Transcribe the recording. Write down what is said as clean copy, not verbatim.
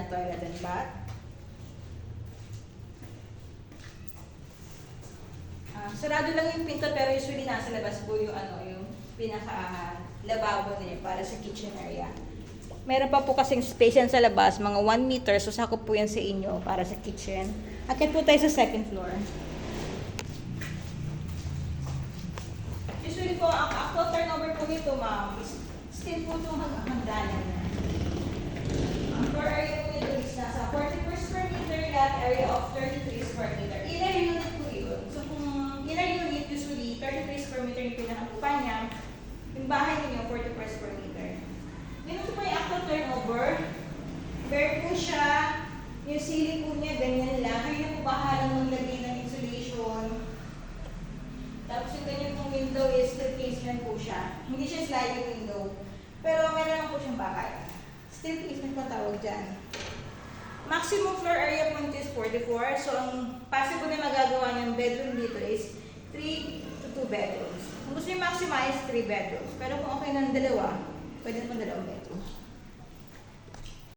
na toilet and bath. Sarado lang yung pinto pero usually nasa labas po yung yung pinaka lababo niya para sa kitchen area. Meron pa po kasing space yan sa labas, mga 1 meter, so sakop po yan sa inyo para sa kitchen. Akit po tayo sa second floor. Usually po, ang actual turnover po nito, ma'am, is still po itong hagdanan na. Ang floor area po nito is nasa 44 square meter, lot area of 33 square meter. Inner unit po yun. So kung inner unit, usually 33 square meter yung pinakakupan niya, yung bahay ninyo, 44 square meter. Ganito po yung actual turnover. Bare po siya, yung ceiling po niya, ganyan lang. Kayo na po bahala maglagay ng insulation. Tapos yung ganyan pong window is steel casement po siya. Hindi siya sliding window. Pero meron naman po siyang bakal. Steel casement po tawag dyan. Maximum floor area po nito is 44. So ang possible na magagawa ng bedroom dito is 3 to 2 bedrooms. Kung gusto nyo maximize, 3 bedrooms. Pero kung okay ng dalawa, pwede naman 2 bedrooms.